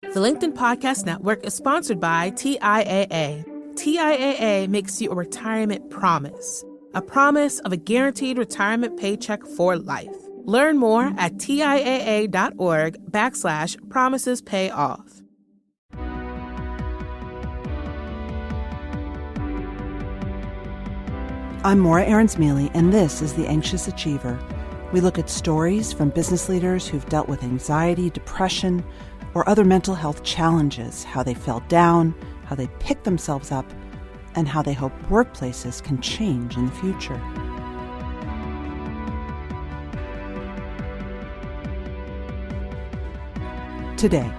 The LinkedIn Podcast Network is sponsored by TIAA. TIAA makes you a retirement promise, a promise of a guaranteed retirement paycheck for life. Learn more at TIAA.org/promises pay off. I'm Morra Aarons-Mele, and this is The Anxious Achiever. We look at stories from business leaders who've dealt with anxiety, depression, or other mental health challenges, how they fell down, how they picked themselves up, and how they hope workplaces can change in the future. Today,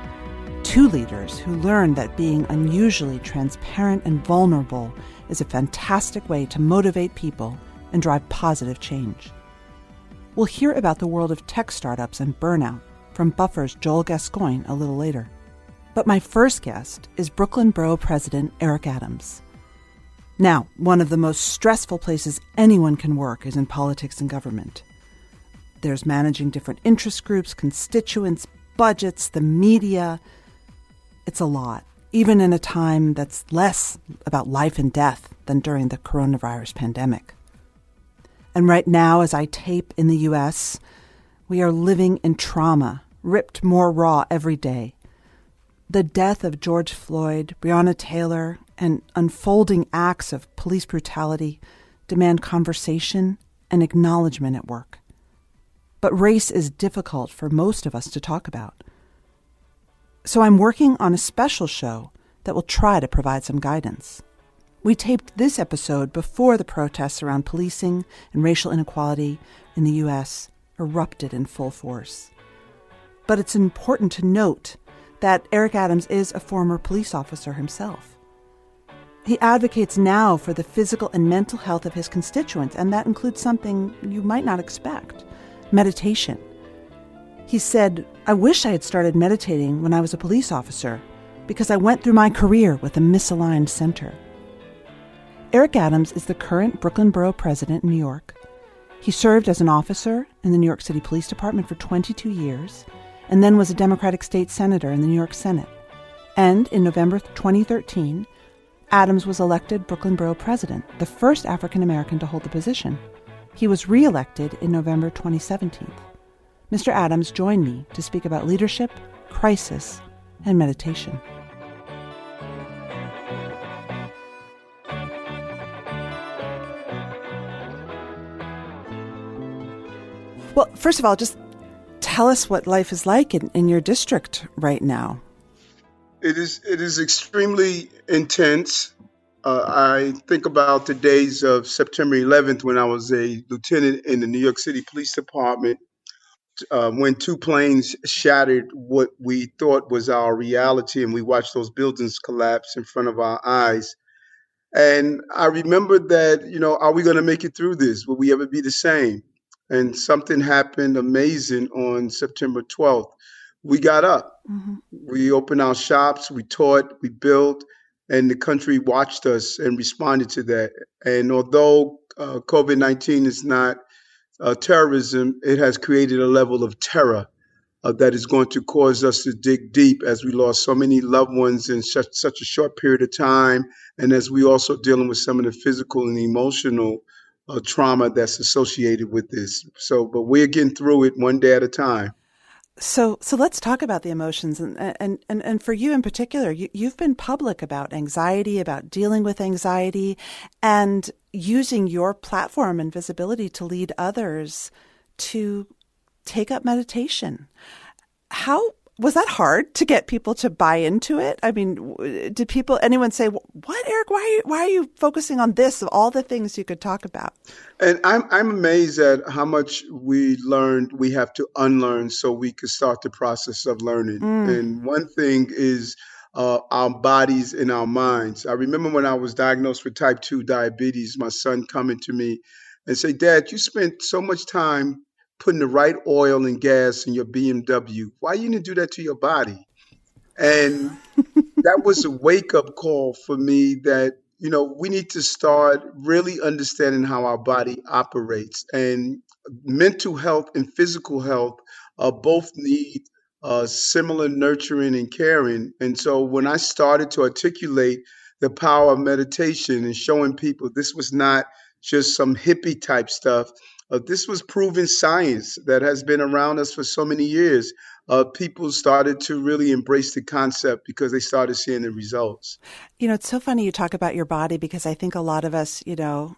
two leaders who learned that being unusually transparent and vulnerable is a fantastic way to motivate people and drive positive change. We'll hear about the world of tech startups and burnout from Buffer's Joel Gascoigne a little later. But my first guest is Brooklyn Borough President Eric Adams. Now, one of the most stressful places anyone can work is in politics and government. There's managing different interest groups, constituents, budgets, the media. It's a lot, even in a time that's less about life and death than during the coronavirus pandemic. And right now, as I tape in the U.S., we are living in trauma, ripped more raw every day. The death of George Floyd, Breonna Taylor, and unfolding acts of police brutality demand conversation and acknowledgement at work. But race is difficult for most of us to talk about. So I'm working on a special show that will try to provide some guidance. We taped this episode before the protests around policing and racial inequality in the U.S. erupted in full force. But it's important to note that Eric Adams is a former police officer himself. He advocates now for the physical and mental health of his constituents, and that includes something you might not expect: meditation. He said, "I wish I had started meditating when I was a police officer, because I went through my career with a misaligned center." Eric Adams is the current Brooklyn Borough President in New York. He served as an officer in the New York City Police Department for 22 years, and then was a Democratic state senator in the New York Senate. And in November 2013, Adams was elected Brooklyn Borough President, the first African American to hold the position. He was re-elected in November 2017. Mr. Adams joined me to speak about leadership, crisis, and meditation. Well, first of all, just tell us what life is like in your district right now. It is extremely intense. I think about the days of September 11th when I was a lieutenant in the New York City Police Department, when two planes shattered what we thought was our reality, and we watched those buildings collapse in front of our eyes. And I remember that, are we going to make it through this? Will we ever be the same? And something happened amazing on September 12th. We got up. Mm-hmm. We opened our shops, we taught, we built, and the country watched us and responded to that. And although COVID-19 is not terrorism, it has created a level of terror that is going to cause us to dig deep, as we lost so many loved ones in such a short period of time, and as we also dealing with some of the physical and emotional trauma that's associated with this. But we're getting through it one day at a time. So let's talk about the emotions, and for you in particular, you've been public about anxiety, about dealing with anxiety, and using your platform and visibility to lead others to take up meditation. How was that hard to get people to buy into it? I mean, did anyone say, "What, Eric? Why are you focusing on this of all the things you could talk about?" And I'm amazed at how much we learned we have to unlearn so we could start the process of learning. And one thing is our bodies and our minds. I remember when I was diagnosed with type 2 diabetes, my son coming to me and say, "Dad, you spent so much time putting the right oil and gas in your BMW. Why you didn't do that to your body?" And that was a wake-up call for me that, we need to start really understanding how our body operates. And mental health and physical health both need similar nurturing and caring. And so when I started to articulate the power of meditation and showing people this was not just some hippie type stuff, this was proven science that has been around us for so many years. People started to really embrace the concept because they started seeing the results. It's so funny you talk about your body because I think a lot of us,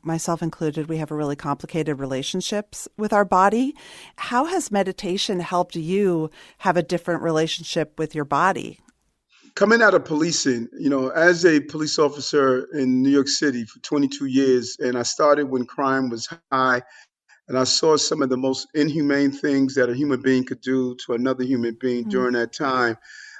myself included, we have a really complicated relationships with our body. How has meditation helped you have a different relationship with your body? Coming out of policing, as a police officer in New York City for 22 years, and I started when crime was high, and I saw some of the most inhumane things that a human being could do to another human being during that time.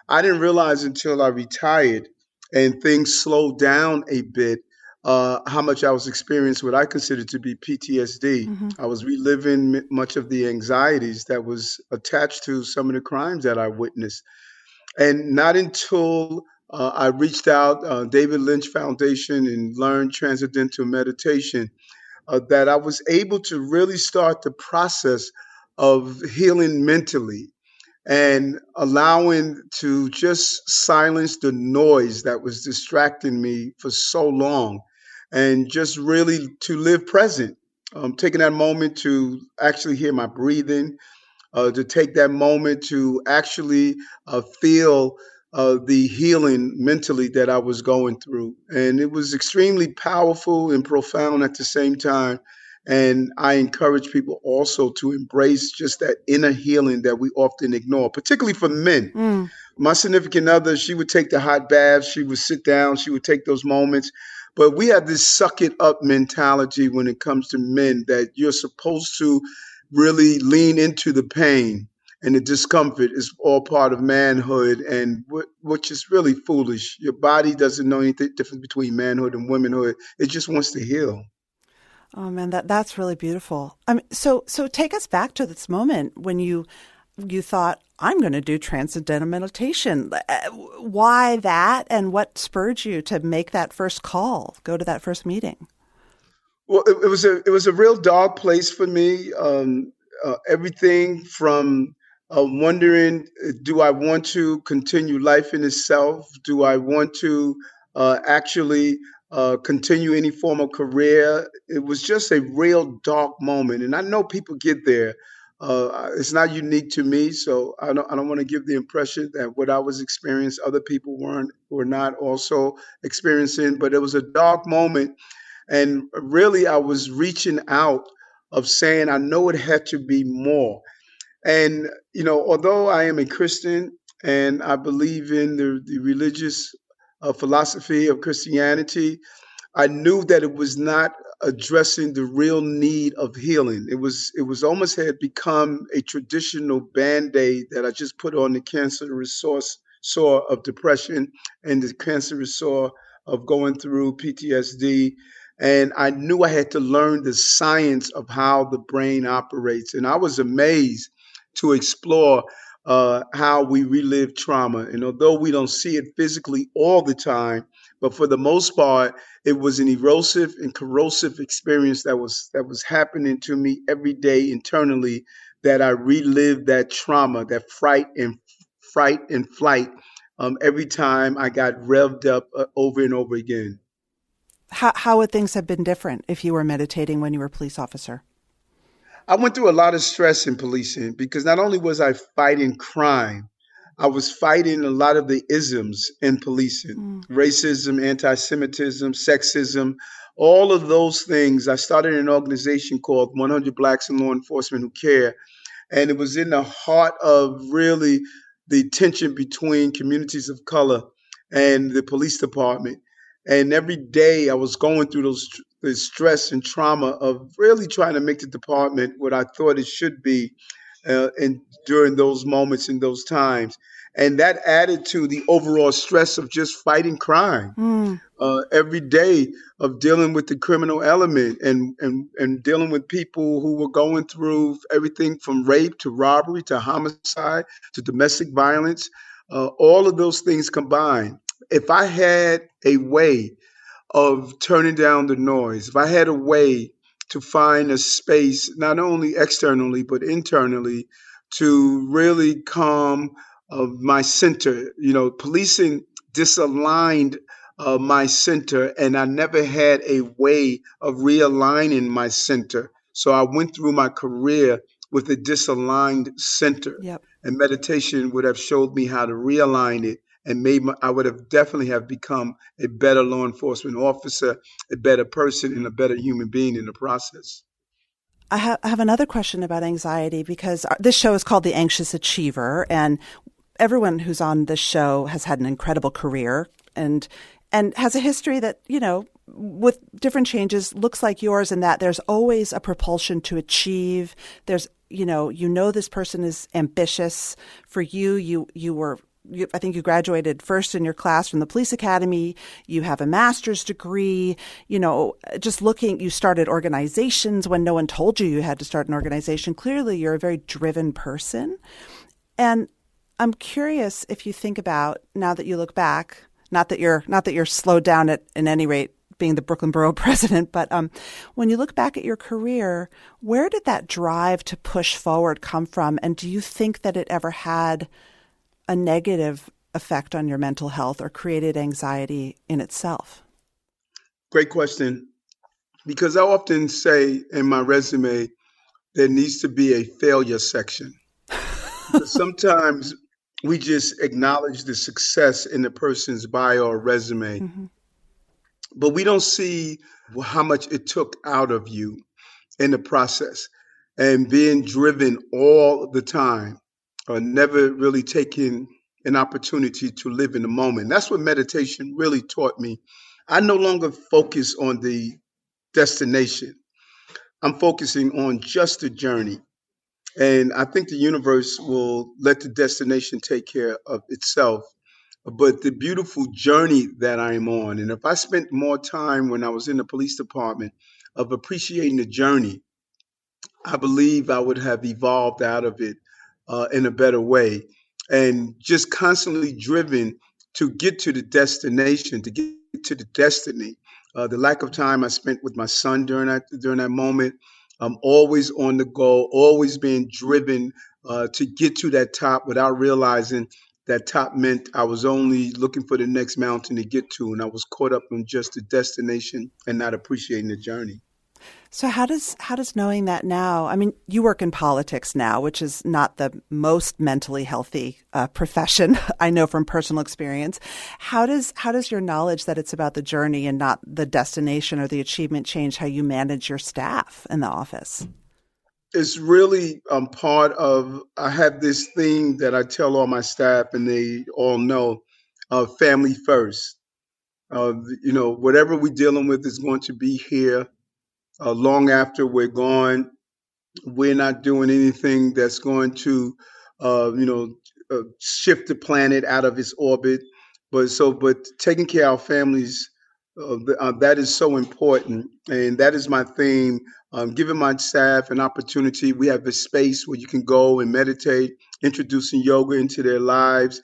I didn't realize until I retired and things slowed down a bit, how much I was experiencing what I considered to be PTSD. Mm-hmm. I was reliving much of the anxieties that was attached to some of the crimes that I witnessed. And not until I reached out, David Lynch Foundation, and learned transcendental meditation, that I was able to really start the process of healing mentally and allowing to just silence the noise that was distracting me for so long and just really to live present. Taking that moment to actually hear my breathing, to take that moment to actually feel the healing mentally that I was going through. And it was extremely powerful and profound at the same time. And I encourage people also to embrace just that inner healing that we often ignore, particularly for men. Mm. My significant other, she would take the hot baths, she would sit down, she would take those moments. But we have this suck it up mentality when it comes to men that you're supposed to really lean into the pain and the discomfort is all part of manhood, and which is really foolish. Your body doesn't know anything different between manhood and womanhood. It just wants to heal. Oh man, that's really beautiful. So take us back to this moment when you thought, I'm going to do transcendental meditation. Why that, and what spurred you to make that first call, go to that first meeting? Well, it was a real dark place for me. Everything from wondering, do I want to continue life in itself? Do I want to actually continue any form of career? It was just a real dark moment, and I know people get there. It's not unique to me, so I don't want to give the impression that what I was experiencing, other people were not also experiencing. But it was a dark moment, and really, I was reaching out of saying, I know it had to be more. And, although I am a Christian and I believe in the religious philosophy of Christianity, I knew that it was not addressing the real need of healing. It was almost had become a traditional band-aid that I just put on the cancerous sore of depression and the cancerous sore of going through PTSD. And I knew I had to learn the science of how the brain operates. And I was amazed to explore how we relive trauma. And although we don't see it physically all the time, but for the most part, it was an erosive and corrosive experience that was happening to me every day internally. That I relived that trauma, that fright and flight, every time I got revved up over and over again. How would things have been different if you were meditating when you were a police officer? I went through a lot of stress in policing because not only was I fighting crime, I was fighting a lot of the isms in policing: racism, anti Semitism, sexism, all of those things. I started an organization called 100 Blacks in Law Enforcement Who Care. And it was in the heart of really the tension between communities of color and the police department. And every day I was going through the stress and trauma of really trying to make the department what I thought it should be, and during those moments in those times. And that added to the overall stress of just fighting crime. Every day of dealing with the criminal element and dealing with people who were going through everything from rape to robbery to homicide to domestic violence, all of those things combined. If I had a way of turning down the noise, if I had a way to find a space, not only externally, but internally, to really calm of my center. You know, policing disaligned my center, and I never had a way of realigning my center. So I went through my career with a disaligned center, Yep. and meditation would have showed me how to realign it and I would have definitely have become a better law enforcement officer, a better person, and a better human being in the process. I have another question about anxiety because this show is called The Anxious Achiever, and everyone who's on this show has had an incredible career and has a history that, you know, with different changes, looks like yours in that there's always a propulsion to achieve. There's, you know, this person is ambitious. For you were, I think you graduated first in your class from the police academy. You have a master's degree. You know, just looking, you started organizations when no one told you had to start an organization. Clearly, you're a very driven person. And I'm curious if you think about, now that you look back, not that you're slowed down at any rate being the Brooklyn Borough president, but when you look back at your career, where did that drive to push forward come from? And do you think that it ever had a negative effect on your mental health or created anxiety in itself? Great question. Because I often say in my resume, there needs to be a failure section. Because sometimes we just acknowledge the success in the person's bio or resume, Mm-hmm. but we don't see how much it took out of you in the process. And being driven all the time, or never really taking an opportunity to live in the moment. That's what meditation really taught me. I no longer focus on the destination. I'm focusing on just the journey. And I think the universe will let the destination take care of itself. But the beautiful journey that I'm on, and if I spent more time when I was in the police department of appreciating the journey, I believe I would have evolved out of it in a better way. And just constantly driven to get to the destination, to get to the destiny. The lack of time I spent with my son during that moment. I'm always on the go, always being driven to get to that top without realizing that top meant I was only looking for the next mountain to get to, and I was caught up on just the destination and not appreciating the journey. So how does knowing that now, I mean, you work in politics now, which is not the most mentally healthy profession, I know from personal experience. How does your knowledge that it's about the journey and not the destination or the achievement change how you manage your staff in the office? It's really part of, I have this thing that I tell all my staff, and they all know, family first. Whatever we're dealing with is going to be here long after we're gone. We're not doing anything that's going to, shift the planet out of its orbit. But taking care of our families, that is so important, and that is my theme. Giving my staff an opportunity. We have a space where you can go and meditate, introducing yoga into their lives,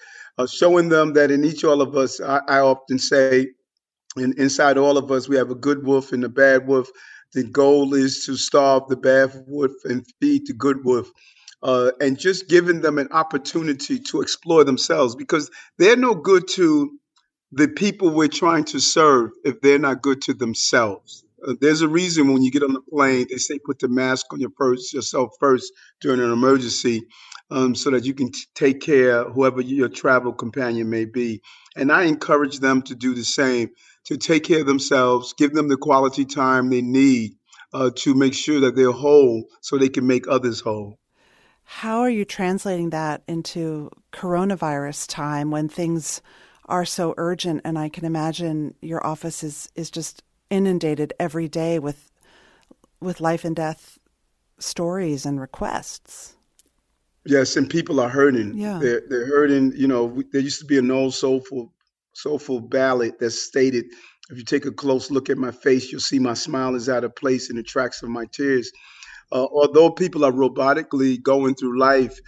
showing them that in each all of us, I often say, inside all of us, we have a good wolf and a bad wolf. The goal is to starve the bad wolf and feed the good wolf. And just giving them an opportunity to explore themselves, because they're no good to the people we're trying to serve if they're not good to themselves. There's a reason when you get on the plane, they say put the mask on yourself first during an emergency, so that you can take care of whoever your travel companion may be. And I encourage them to do the same, to take care of themselves, give them the quality time they need to make sure that they're whole so they can make others whole. How are you translating that into coronavirus time when things are so urgent? And I can imagine your office is just inundated every day with life and death stories and requests. Yes, and people are hurting. Yeah. They're hurting. There used to be an old soulful ballad that stated, "If you take a close look at my face, you'll see my smile is out of place in the tracks of my tears." Although people are robotically going through life,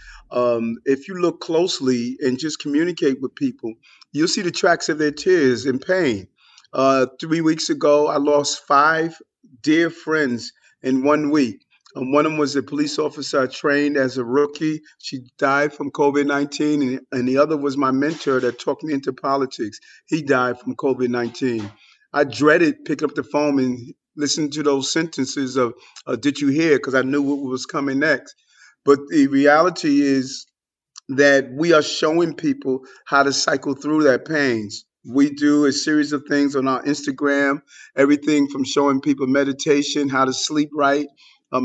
if you look closely and just communicate with people, you'll see the tracks of their tears and pain. 3 weeks ago, I lost 5 dear friends in 1 week. One of them was a police officer I trained as a rookie. She died from COVID-19. And the other was my mentor that talked me into politics. He died from COVID-19. I dreaded picking up the phone and listening to those sentences of, did you hear? Because I knew what was coming next. But the reality is, that we are showing people how to cycle through that pains. We do a series of things on our Instagram, everything from showing people meditation, how to sleep right,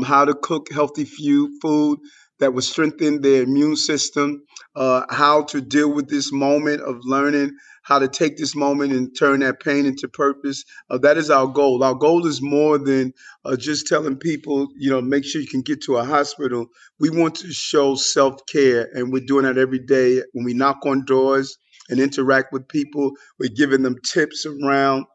how to cook healthy food that will strengthen their immune system, how to deal with this moment of learning how to take this moment and turn that pain into purpose. That is our goal. Our goal is more than just telling people, make sure you can get to a hospital. We want to show self-care, and we're doing that every day. When we knock on doors and interact with people, we're giving them tips around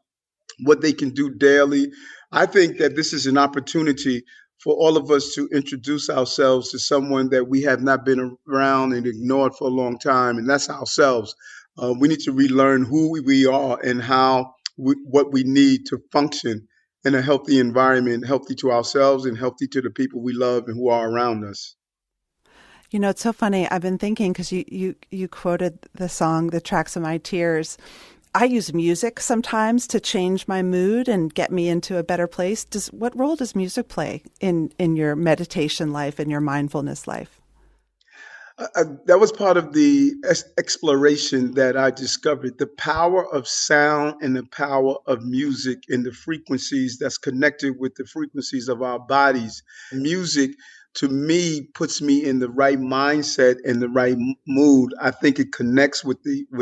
what they can do daily. I think that this is an opportunity for all of us to introduce ourselves to someone that we have not been around and ignored for a long time, and that's ourselves. We need to relearn who we are and what we need to function in a healthy environment, healthy to ourselves and healthy to the people we love and who are around us. It's so funny. I've been thinking, because you quoted the song, The Tracks of My Tears. I use music sometimes to change my mood and get me into a better place. What role does music play in your meditation life and your mindfulness life? That was part of the exploration that I discovered, the power of sound and the power of music and the frequencies that's connected with the frequencies of our bodies. Music, to me, puts me in the right mindset and the right mood. I think it connects with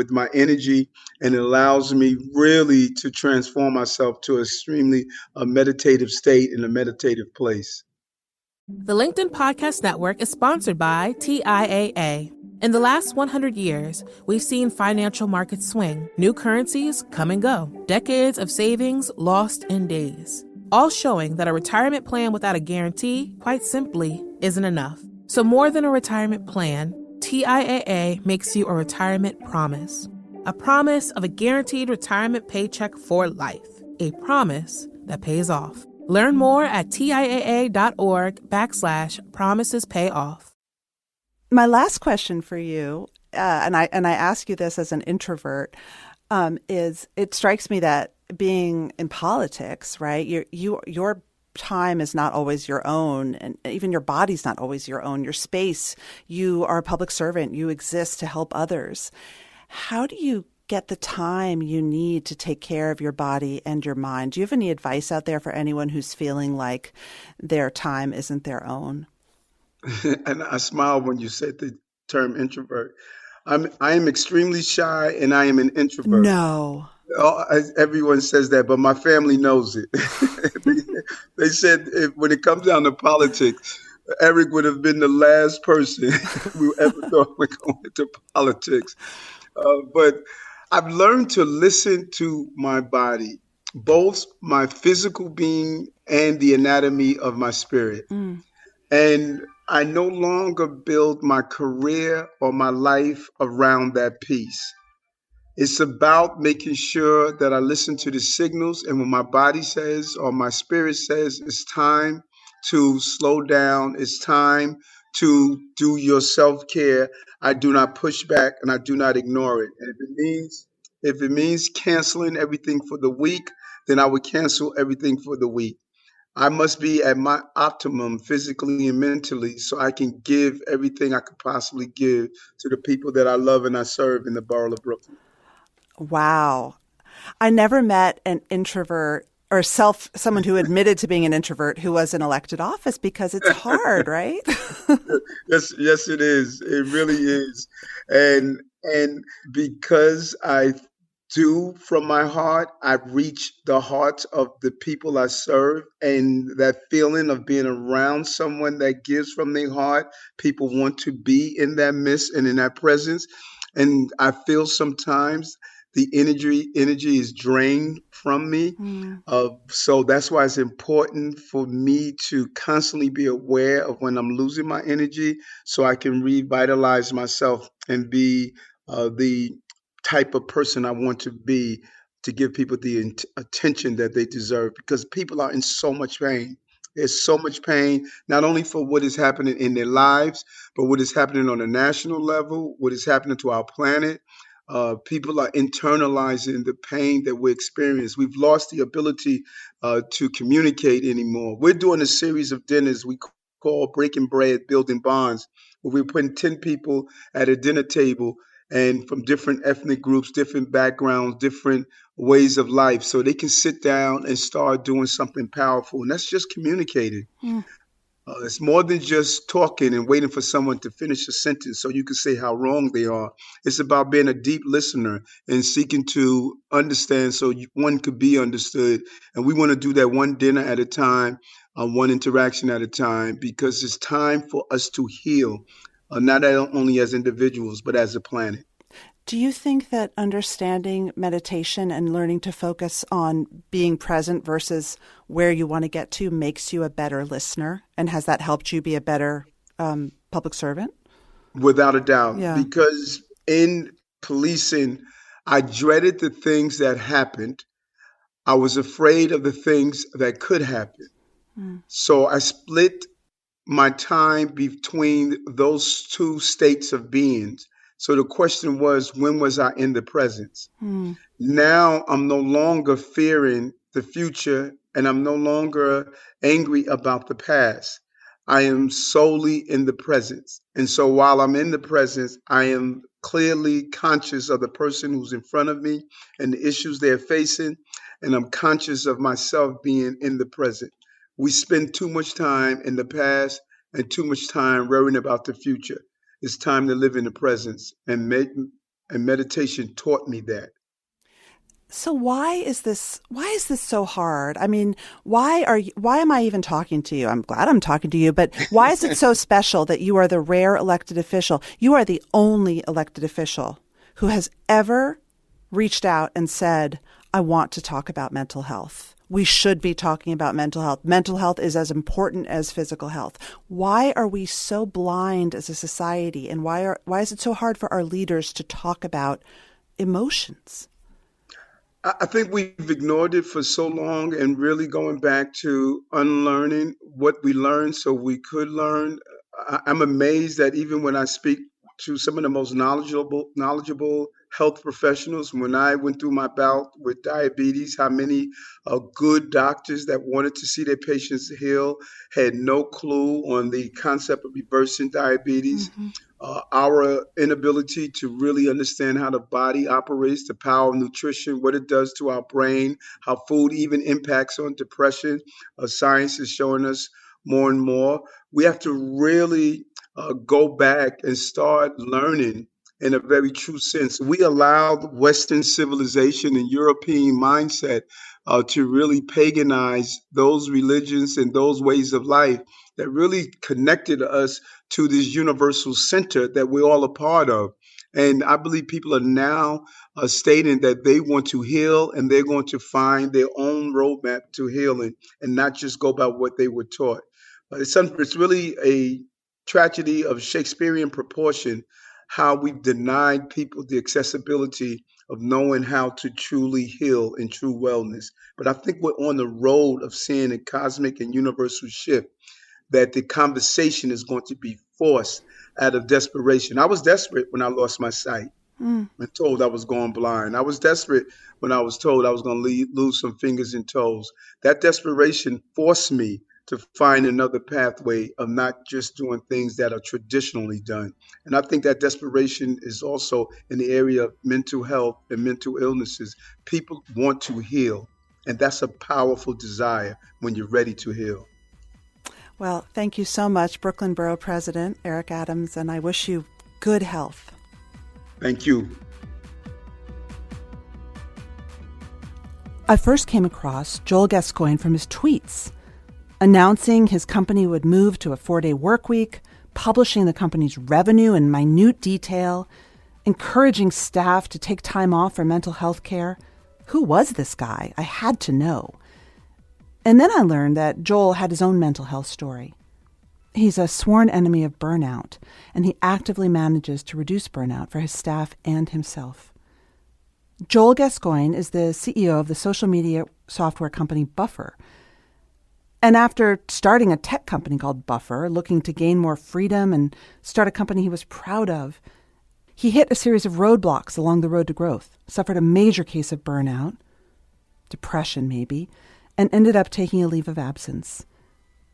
my energy, and it allows me really to transform myself to an extremely meditative state in a meditative place. The LinkedIn Podcast Network is sponsored by TIAA. In the last 100 years, we've seen financial markets swing, new currencies come and go, decades of savings lost in days, all showing that a retirement plan without a guarantee, quite simply, isn't enough. So more than a retirement plan, TIAA makes you a retirement promise. A promise of a guaranteed retirement paycheck for life. A promise that pays off. Learn more at TIAA.org/promisespayoff. My last question for you, and I ask you this as an introvert, is it strikes me that being in politics, right? Your time is not always your own, and even your body's not always your own. Your space, you are a public servant. You exist to help others. How do you get the time you need to take care of your body and your mind? Do you have any advice out there for anyone who's feeling like their time isn't their own? And I smile when you said the term introvert. I am extremely shy, and I am an introvert. No. Everyone says that, but my family knows it. They said when it comes down to politics, Eric would have been the last person we ever thought would go into politics. But I've learned to listen to my body, both my physical being and the anatomy of my spirit. And I no longer build my career or my life around that piece. It's about making sure that I listen to the signals, and when my body says or my spirit says it's time to slow down, it's time to do your self-care, I do not push back and I do not ignore it. And if it means canceling everything for the week, then I would cancel everything for the week. I must be at my optimum physically and mentally so I can give everything I could possibly give to the people that I love and I serve in the borough of Brooklyn. Wow. I never met an introvert or someone who admitted to being an introvert who was in elected office, because it's hard, right? Yes, it is. It really is. And because I do from my heart, I reach the hearts of the people I serve, and that feeling of being around someone that gives from their heart, people want to be in that midst and in that presence. And I feel sometimes the energy is drained from me. So that's why it's important for me to constantly be aware of when I'm losing my energy, so I can revitalize myself and be the type of person I want to be, to give people the attention that they deserve, because people are in so much pain. There's so much pain, not only for what is happening in their lives, but what is happening on a national level, what is happening to our planet. People are internalizing the pain that we experience. We've lost the ability to communicate anymore. We're doing a series of dinners we call Breaking Bread, Building Bonds, where we're putting 10 people at a dinner table and from different ethnic groups, different backgrounds, different ways of life, so they can sit down and start doing something powerful. And that's just communicating. Mm. It's more than just talking and waiting for someone to finish a sentence so you can say how wrong they are. It's about being a deep listener and seeking to understand so one could be understood. And we want to do that one dinner at a time, one interaction at a time, because it's time for us to heal, not only as individuals, but as a planet. Do you think that understanding meditation and learning to focus on being present versus where you want to get to makes you a better listener? And has that helped you be a better public servant? Without a doubt. Yeah. Because in policing, I dreaded the things that happened. I was afraid of the things that could happen. So I split my time between those two states of beings. So the question was, when was I in the presence? Now I'm no longer fearing the future and I'm no longer angry about the past. I am solely in the presence. And so while I'm in the presence, I am clearly conscious of the person who's in front of me and the issues they're facing. And I'm conscious of myself being in the present. We spend too much time in the past and too much time worrying about the future. It's time to live in the presence, and meditation taught me that. So why is this so hard? I mean, why am I even talking to you? I'm glad I'm talking to you, but why is it so special that you are the rare elected official? You are the only elected official who has ever reached out and said, I want to talk about mental health. We should be talking about mental health. Mental health is as important as physical health. Why are we so blind as a society? And why is it so hard for our leaders to talk about emotions? I think we've ignored it for so long, and really going back to unlearning what we learned so we could learn. I'm amazed that even when I speak to some of the most knowledgeable health professionals, when I went through my bout with diabetes, how many good doctors that wanted to see their patients heal had no clue on the concept of reversing diabetes. Our inability to really understand how the body operates, the power of nutrition, what it does to our brain, how food even impacts on depression. Science is showing us more and more. We have to really go back and start learning in a very true sense. We allowed Western civilization and European mindset to really paganize those religions and those ways of life that really connected us to this universal center that we're all a part of. And I believe people are now stating that they want to heal and they're going to find their own roadmap to healing and not just go by what they were taught. It's really a tragedy of Shakespearean proportion how we've denied people the accessibility of knowing how to truly heal and true wellness. But I think we're on the road of seeing a cosmic and universal shift, that the conversation is going to be forced out of desperation. I was desperate when I lost my sight and told I was going blind. I was desperate when I was told I was going to lose some fingers and toes. That desperation forced me to find another pathway of not just doing things that are traditionally done. And I think that desperation is also in the area of mental health and mental illnesses. People want to heal, and that's a powerful desire when you're ready to heal. Well, thank you so much, Brooklyn Borough President Eric Adams, and I wish you good health. Thank you. I first came across Joel Gascoigne from his tweets, announcing his company would move to a 4-day work week, publishing the company's revenue in minute detail, encouraging staff to take time off for mental health care. Who was this guy? I had to know. And then I learned that Joel had his own mental health story. He's a sworn enemy of burnout, and he actively manages to reduce burnout for his staff and himself. Joel Gascoigne is the CEO of the social media software company Buffer. And after starting a tech company called Buffer, looking to gain more freedom and start a company he was proud of, he hit a series of roadblocks along the road to growth, suffered a major case of burnout, depression maybe, and ended up taking a leave of absence.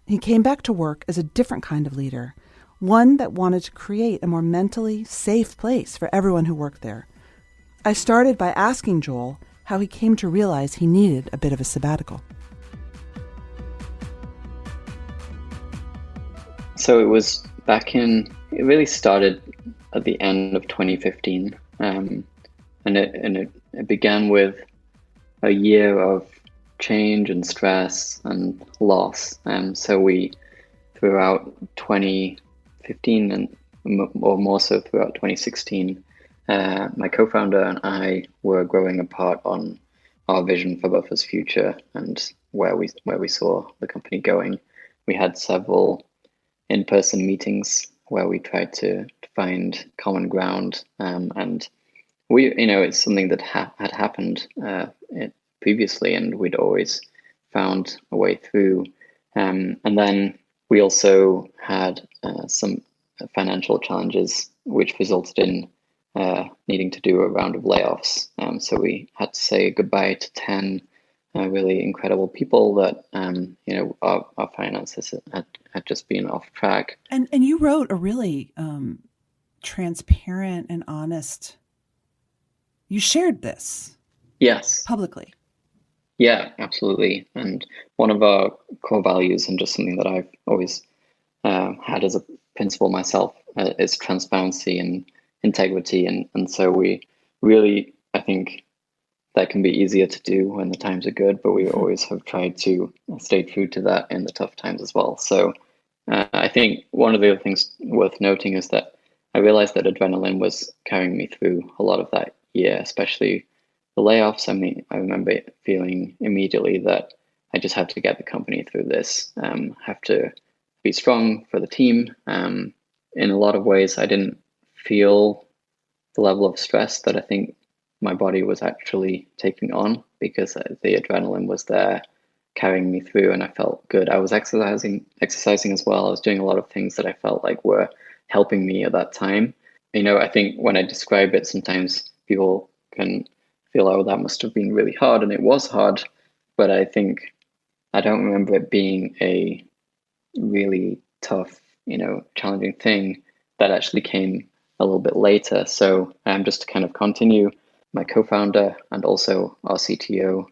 He came back to work as a different kind of leader, one that wanted to create a more mentally safe place for everyone who worked there. I started by asking Joel how he came to realize he needed a bit of a sabbatical. So it really started at the end of 2015. And it began with a year of change and stress and loss. So we, throughout 2015 and or more so throughout 2016, my co-founder and I were growing apart on our vision for Buffer's future and where we saw the company going. We had several in-person meetings where we tried to find common ground, and we, it's something that had happened previously, and we'd always found a way through. And then we also had some financial challenges, which resulted in needing to do a round of layoffs. So we had to say goodbye to 10 really incredible people that, our finances had just been off track. And you wrote a really transparent and honest, you shared this. Yes. Publicly. Yeah, absolutely. And one of our core values, and just something that I've always had as a principle myself, is transparency and integrity. And so we really, I think that can be easier to do when the times are good, but we always have tried to stay true to that in the tough times as well. So I think one of the other things worth noting is that I realized that adrenaline was carrying me through a lot of that year, especially the layoffs. I mean, I remember feeling immediately that I just had to get the company through this, have to be strong for the team. In a lot of ways, I didn't feel the level of stress that I think my body was actually taking on, because the adrenaline was there carrying me through, and I felt good. I was exercising as well. I was doing a lot of things that I felt like were helping me at that time. I think when I describe it, sometimes people can feel, oh, that must have been really hard, and it was hard. But I think I don't remember it being a really tough, challenging thing. That actually came a little bit later. So just to kind of continue, my co-founder and also our CTO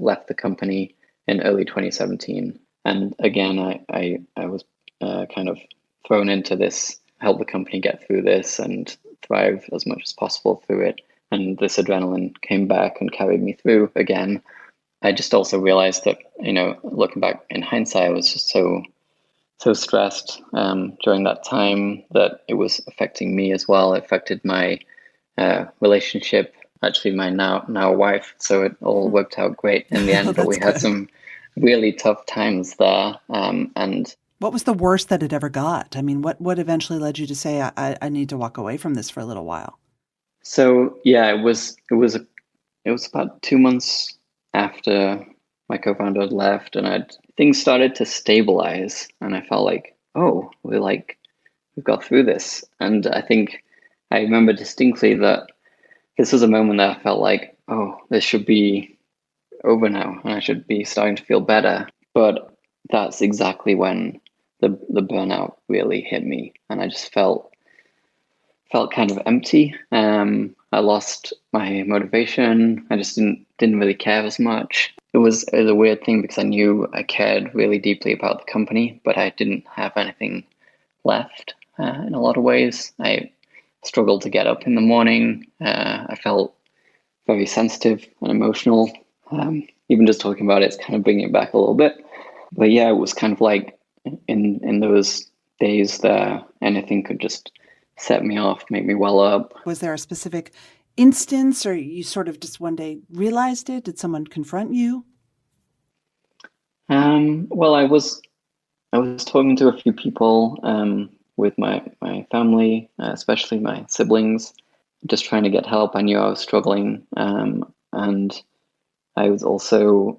left the company in early 2017. And again, I was kind of thrown into this, help the company get through this and thrive as much as possible through it. And this adrenaline came back and carried me through again. I just also realized that, looking back in hindsight, I was just so stressed during that time that it was affecting me as well. It affected my relationship, actually my now wife. So it all worked out great in the end, but we had some really tough times there. And what was the worst that it ever got? I mean, what eventually led you to say, I need to walk away from this for a little while? So yeah, it was about 2 months after my co-founder had left, and things started to stabilize, and I felt like, oh, we've got through this. And I think I remember distinctly that this was a moment that I felt like, oh, this should be over now, and I should be starting to feel better. But that's exactly when the burnout really hit me, and I just felt kind of empty. I lost my motivation. I just didn't really care as much. It was a weird thing, because I knew I cared really deeply about the company, but I didn't have anything left in a lot of ways. I struggled to get up in the morning. I felt very sensitive and emotional. Even just talking about it's kind of bringing it back a little bit. But yeah, it was kind of like in those days there, anything could just set me off, make me well up. Was there a specific instance, or you sort of just one day realized it? Did someone confront you? Well, I was talking to a few people with my family, especially my siblings, just trying to get help. I knew I was struggling, and I was also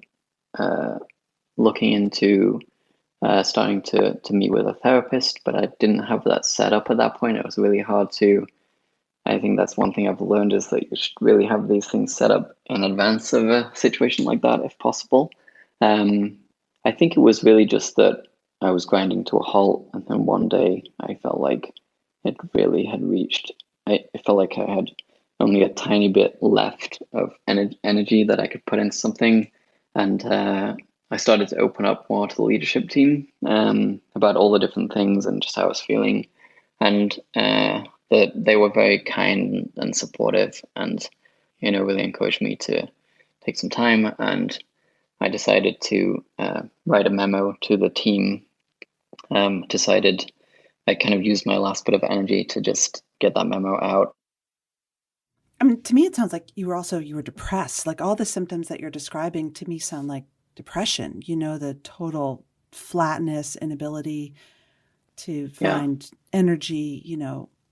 looking into starting to meet with a therapist, but I didn't have that set up at that point. It was really hard to. I think that's one thing I've learned, is that you should really have these things set up in advance of a situation like that, if possible. I think it was really just that I was grinding to a halt, and then one day I felt like it really had reached. I felt like I had only a tiny bit left of energy that I could put into something, and I started to open up more to the leadership team about all the different things and just how I was feeling, and they were very kind and supportive, and really encouraged me to take some time. And I decided to write a memo to the team. Decided I kind of used my last bit of energy to just get that memo out. I mean, to me, it sounds like you were depressed. Like, all the symptoms that you're describing to me sound like depression, the total flatness, inability to find energy,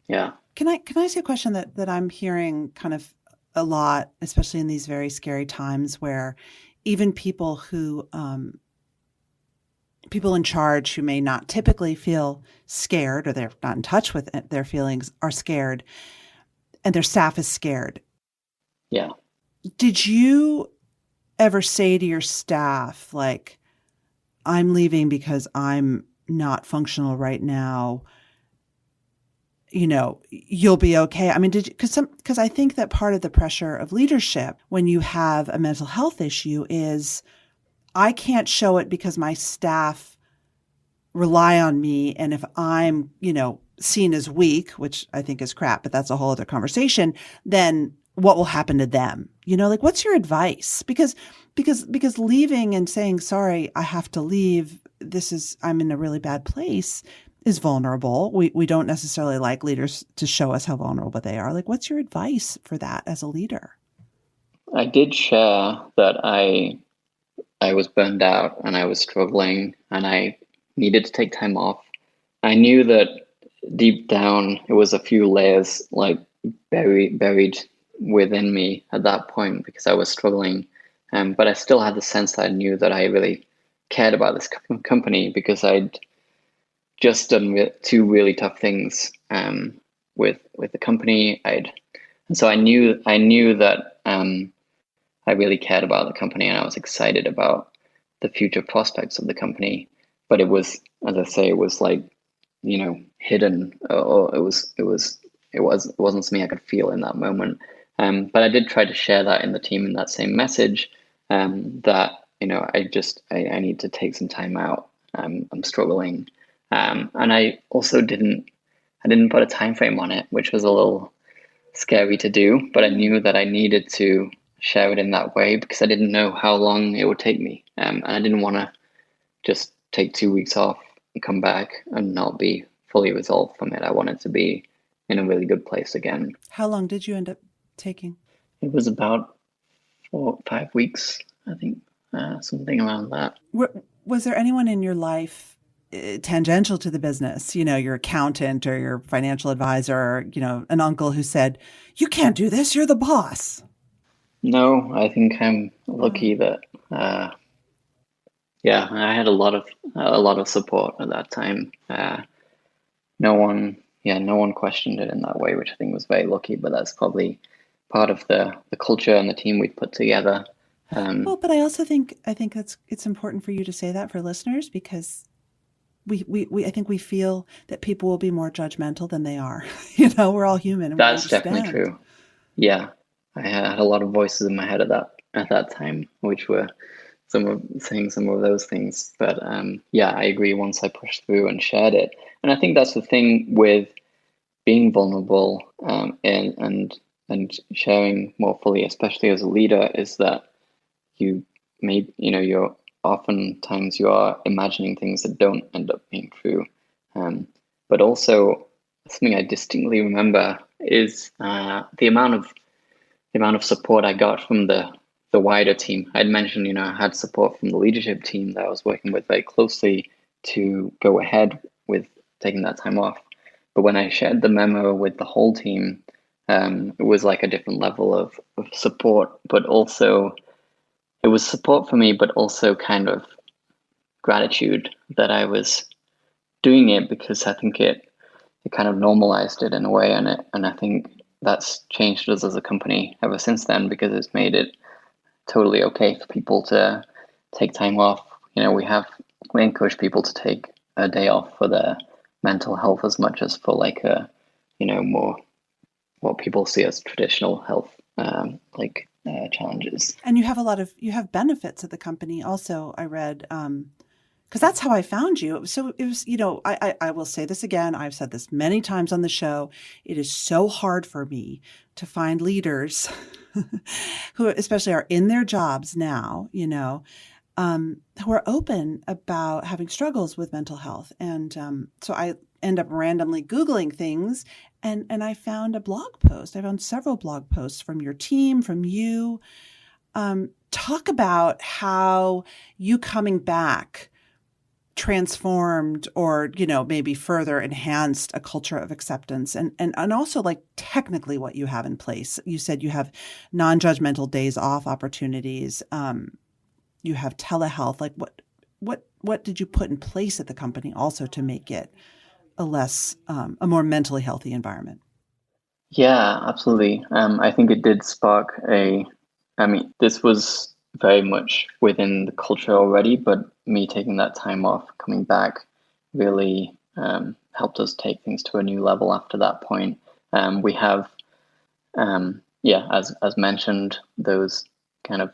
Yeah. Can I ask you a question that I'm hearing kind of a lot, especially in these very scary times, where even people in charge who may not typically feel scared, or they're not in touch with their feelings, are scared, and their staff is scared. Yeah. Did you ever say to your staff, like, I'm leaving because I'm not functional right now, you'll be okay? I mean, because I think that part of the pressure of leadership when you have a mental health issue is, I can't show it because my staff rely on me. And if I'm, seen as weak, which I think is crap, but that's a whole other conversation, then what will happen to them? Like, what's your advice? Because leaving and saying, sorry, I have to leave, I'm in a really bad place, is vulnerable. We don't necessarily like leaders to show us how vulnerable they are. Like, what's your advice for that as a leader? I did share that I was burned out and I was struggling and I needed to take time off. I knew that deep down it was a few layers like buried within me at that point, because I was struggling. But I still had the sense that I knew that I really cared about this company, because I'd just done two really tough things with the company. And so I knew that I really cared about the company, and I was excited about the future prospects of the company. But it was, as I say, it was like, hidden, or it wasn't something I could feel in that moment. But I did try to share that in the team in that same message, that I need to take some time out. I'm struggling, and I also didn't put a time frame on it, which was a little scary to do. But I knew that I needed to share it in that way because I didn't know how long it would take me, and I didn't want to just take 2 weeks off and come back and not be fully resolved from it. I wanted to be in a really good place again. How long did you end up taking? It was about 4 or 5 weeks, I think, something around that. Was there anyone in your life tangential to the business, your accountant or your financial advisor, or, an uncle who said, you can't do this, you're the boss? No, I think I'm lucky that, I had a lot of support at that time. No one questioned it in that way, which I think was very lucky, but that's probably part of the culture and the team we'd put together. But I also think it's important for you to say that for listeners, because I think we feel that people will be more judgmental than they are. We're all human. And that's definitely true. Yeah, I had a lot of voices in my head at that time, which were saying some of those things. But I agree. Once I pushed through and shared it, and I think that's the thing with being vulnerable and sharing more fully, especially as a leader, is that you're oftentimes you are imagining things that don't end up being true. But also something I distinctly remember is the amount of support I got from the wider team. I'd mentioned, I had support from the leadership team that I was working with very closely to go ahead with taking that time off. But when I shared the memo with the whole team, it was like a different level of support, but also it was support for me, but also kind of gratitude that I was doing it, because I think it kind of normalized it in a way, and I think that's changed us as a company ever since then, because it's made it totally okay for people to take time off. We encourage people to take a day off for their mental health as much as for like a more what people see as traditional health challenges. And you have benefits at the company also, I read, because that's how I found you. So it was, I will say this again. I've said this many times on the show. It is so hard for me to find leaders who especially are in their jobs now, who are open about having struggles with mental health. And so I end up randomly Googling things, and I found a blog post. I found several blog posts from your team, from you. Talk about how you coming back transformed or, maybe further enhanced a culture of acceptance, and also like technically what you have in place. You said you have non-judgmental days off opportunities. You have telehealth. Like what did you put in place at the company also to make it a more mentally healthy environment? Yeah, absolutely. I think it did spark this was very much within the culture already, but me taking that time off, coming back, really helped us take things to a new level after that point. We have, as mentioned, those kind of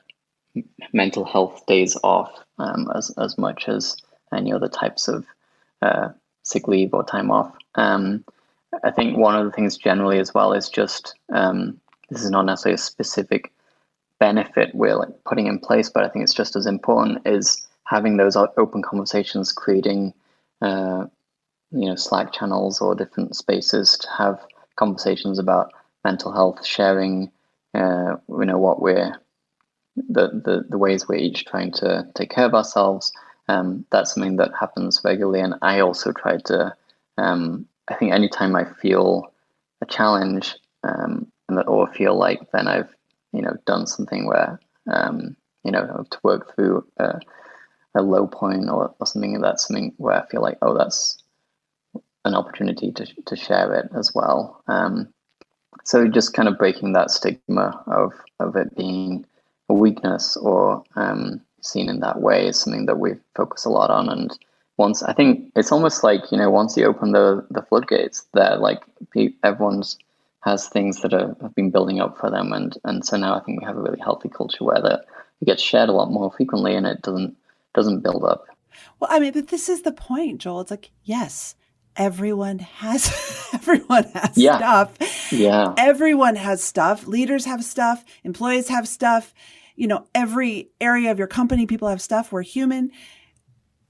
mental health days off as much as any other types of sick leave or time off. I think one of the things generally as well is just, this is not necessarily a specific benefit we're like putting in place, but I think it's just as important is having those open conversations, creating Slack channels or different spaces to have conversations about mental health, sharing what we're the ways we're each trying to take care of ourselves. That's something that happens regularly, and I also try to I think anytime I feel a challenge or feel like then I've done something where to work through a low point or something, that's something where I feel like, oh, that's an opportunity to share it as well. So just kind of breaking that stigma of it being a weakness or seen in that way is something that we focus a lot on. And once, I think it's almost like, once you open the floodgates, there, like everyone's has things that have been building up for them, and so now I think we have a really healthy culture where that it gets shared a lot more frequently, and it doesn't build up. Well, but this is the point, Joel. It's like, yes, everyone has stuff. Yeah, everyone has stuff. Leaders have stuff. Employees have stuff. Every area of your company, people have stuff. We're human.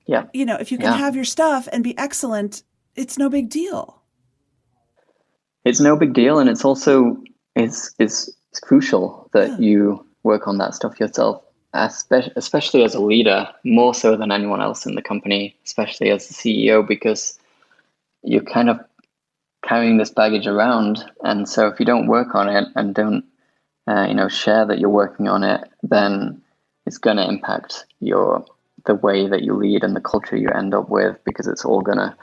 Yeah. If you can have your stuff and be excellent, it's no big deal. It's no big deal, and it's also it's crucial that you work on that stuff yourself, especially as a leader, more so than anyone else in the company, especially as the CEO, because you're kind of carrying this baggage around, and so if you don't work on it and don't share that you're working on it, then it's going to impact the way that you lead and the culture you end up with, because it's all going to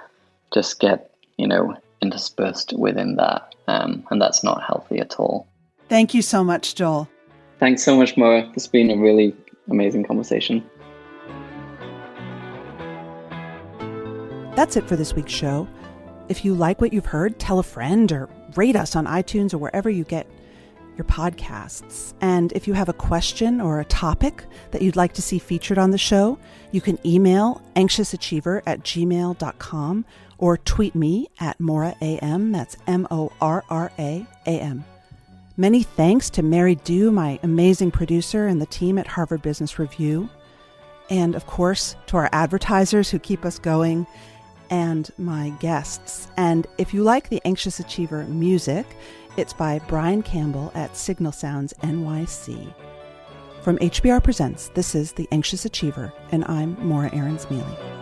just get interspersed within that, and that's not healthy at all. Thank you so much, Joel. Thanks so much, Morra. This has been a really amazing conversation. That's it for this week's show. If you like what you've heard, tell a friend or rate us on iTunes or wherever you get your podcasts. And if you have a question or a topic that you'd like to see featured on the show, you can email anxiousachiever@gmail.com or tweet me at Morra AM. That's MORRAAM. Many thanks to Mary Dew, my amazing producer, and the team at Harvard Business Review. And of course, to our advertisers who keep us going, and my guests. And if you like the Anxious Achiever music, it's by Brian Campbell at Signal Sounds NYC. From HBR Presents, this is The Anxious Achiever, and I'm Morra Aarons-Mele.